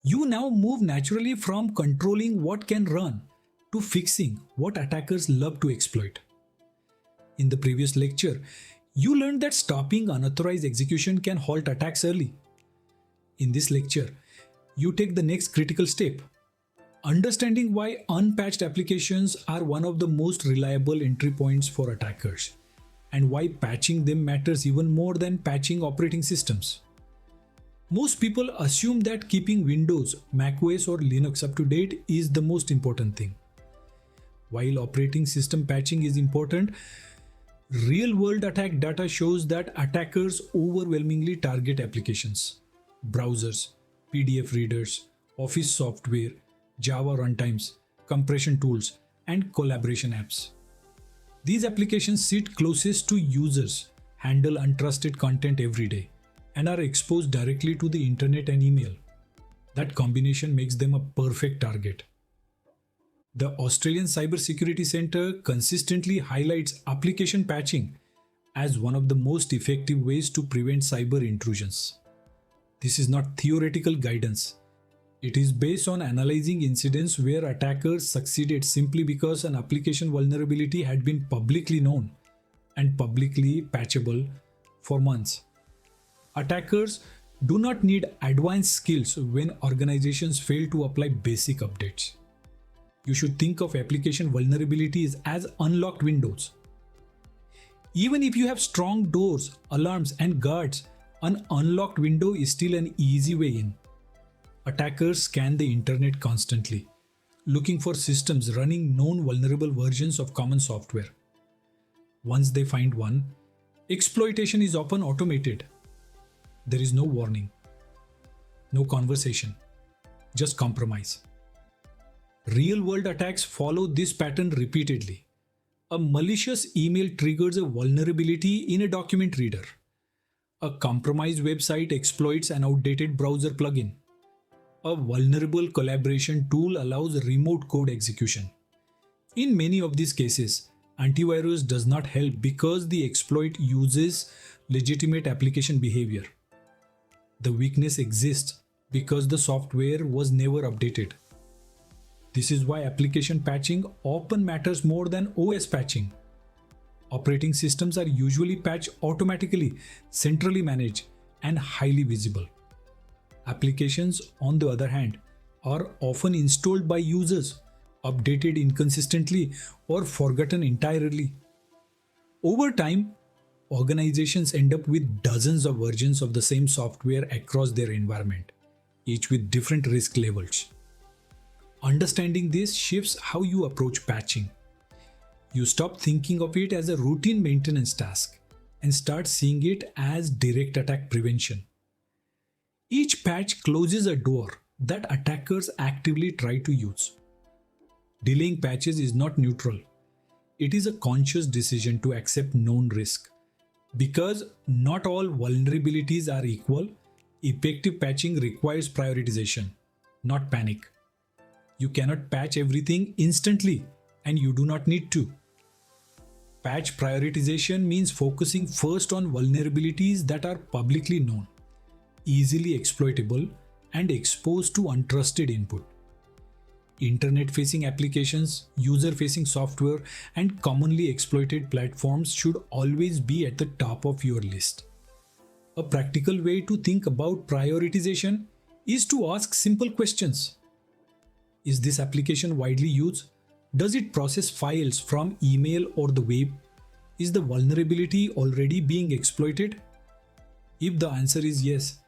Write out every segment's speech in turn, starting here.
You now move naturally from controlling what can run to fixing what attackers love to exploit. In the previous lecture, you learned that stopping unauthorized execution can halt attacks early. In this lecture, you take the next critical step, understanding why unpatched applications are one of the most reliable entry points for attackers, and why patching them matters even more than patching operating systems. Most people assume that keeping Windows, macOS, or Linux up to date is the most important thing. While operating system patching is important, real-world attack data shows that attackers overwhelmingly target applications, browsers, PDF readers, Office software, Java runtimes, compression tools, and collaboration apps. These applications sit closest to users, handle untrusted content every day, and are exposed directly to the internet and email. That combination makes them a perfect target. The Australian Cybersecurity Centre consistently highlights application patching as one of the most effective ways to prevent cyber intrusions. This is not theoretical guidance. It is based on analyzing incidents where attackers succeeded simply because an application vulnerability had been publicly known and publicly patchable for months. Attackers do not need advanced skills when organizations fail to apply basic updates. You should think of application vulnerabilities as unlocked windows. Even if you have strong doors, alarms, and guards, an unlocked window is still an easy way in. Attackers scan the internet constantly, looking for systems running known vulnerable versions of common software. Once they find one, exploitation is often automated. There is no warning, no conversation, just compromise. Real-world attacks follow this pattern repeatedly. A malicious email triggers a vulnerability in a document reader. A compromised website exploits an outdated browser plugin. A vulnerable collaboration tool allows remote code execution. In many of these cases, antivirus does not help because the exploit uses legitimate application behavior. The weakness exists because the software was never updated. This is why application patching often matters more than OS patching. Operating systems are usually patched automatically, centrally managed, and highly visible. Applications, on the other hand, are often installed by users, updated inconsistently, or forgotten entirely. Over time, organizations end up with dozens of versions of the same software across their environment, each with different risk levels. Understanding this shifts how you approach patching. You stop thinking of it as a routine maintenance task and start seeing it as direct attack prevention. Each patch closes a door that attackers actively try to use. Delaying patches is not neutral. It is a conscious decision to accept known risk. Because not all vulnerabilities are equal, effective patching requires prioritization, not panic. You cannot patch everything instantly, and you do not need to. Patch prioritization means focusing first on vulnerabilities that are publicly known, easily exploitable, and exposed to untrusted input. Internet-facing applications, user-facing software, and commonly exploited platforms should always be at the top of your list. A practical way to think about prioritization is to ask simple questions. Is this application widely used? Does it process files from email or the web? Is the vulnerability already being exploited? If the answer is yes,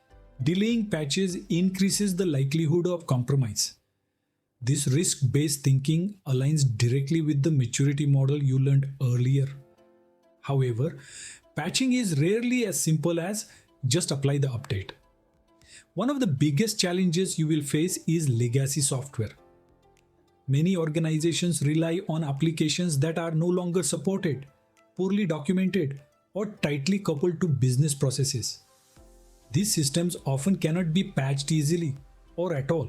delaying patches increases the likelihood of compromise. This risk-based thinking aligns directly with the maturity model you learned earlier. However, patching is rarely as simple as just apply the update. One of the biggest challenges you will face is legacy software. Many organizations rely on applications that are no longer supported, poorly documented, or tightly coupled to business processes. These systems often cannot be patched easily or at all.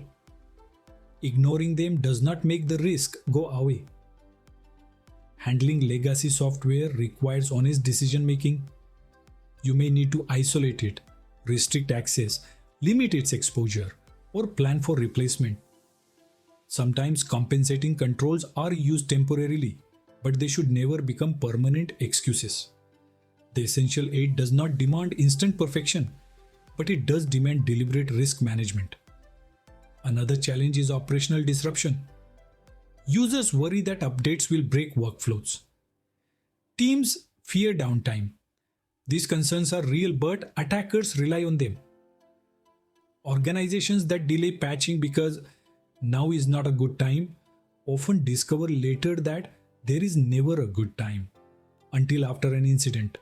Ignoring them does not make the risk go away. Handling legacy software requires honest decision making. You may need to isolate it, restrict access, limit its exposure, or plan for replacement. Sometimes compensating controls are used temporarily, but they should never become permanent excuses. The essential 8 does not demand instant perfection, but it does demand deliberate risk management. Another challenge is operational disruption. Users worry that updates will break workflows. Teams fear downtime. These concerns are real, but attackers rely on them. Organizations that delay patching because now is not a good time often discover later that there is never a good time until after an incident.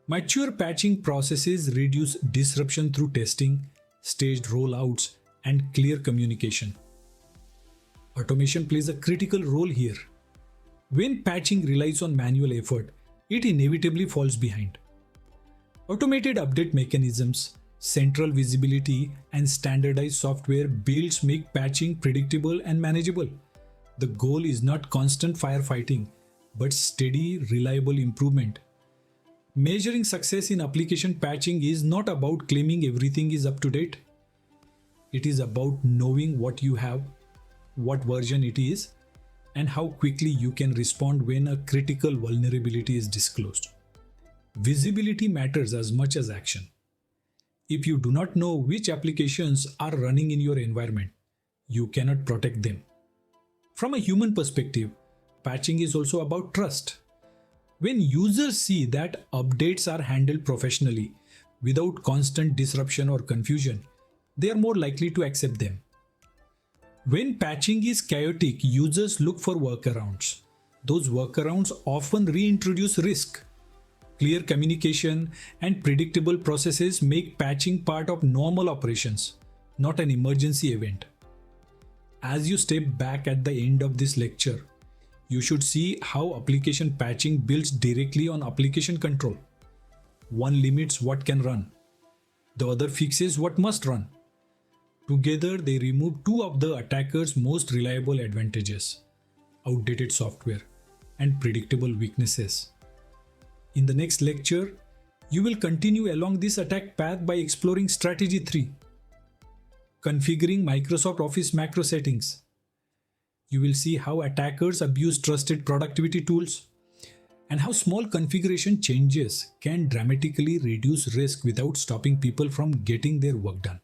Mature patching processes reduce disruption through testing, staged rollouts, and clear communication. Automation plays a critical role here. When patching relies on manual effort, it inevitably falls behind. Automated update mechanisms, central visibility, and standardized software builds make patching predictable and manageable. The goal is not constant firefighting, but steady, reliable improvement. Measuring success in application patching is not about claiming everything is up to date. It is about knowing what you have, what version it is, and how quickly you can respond when a critical vulnerability is disclosed. Visibility matters as much as action. If you do not know which applications are running in your environment, you cannot protect them. From a human perspective, patching is also about trust. When users see that updates are handled professionally, without constant disruption or confusion, they are more likely to accept them. When patching is chaotic, users look for workarounds. Those workarounds often reintroduce risk. Clear communication and predictable processes make patching part of normal operations, not an emergency event. As you step back at the end of this lecture, you should see how application patching builds directly on application control. One limits what can run. The other fixes what must run. Together, they remove two of the attacker's most reliable advantages: outdated software and predictable weaknesses. In the next lecture, you will continue along this attack path by exploring Strategy 3: configuring Microsoft Office macro settings. You will see how attackers abuse trusted productivity tools and how small configuration changes can dramatically reduce risk without stopping people from getting their work done.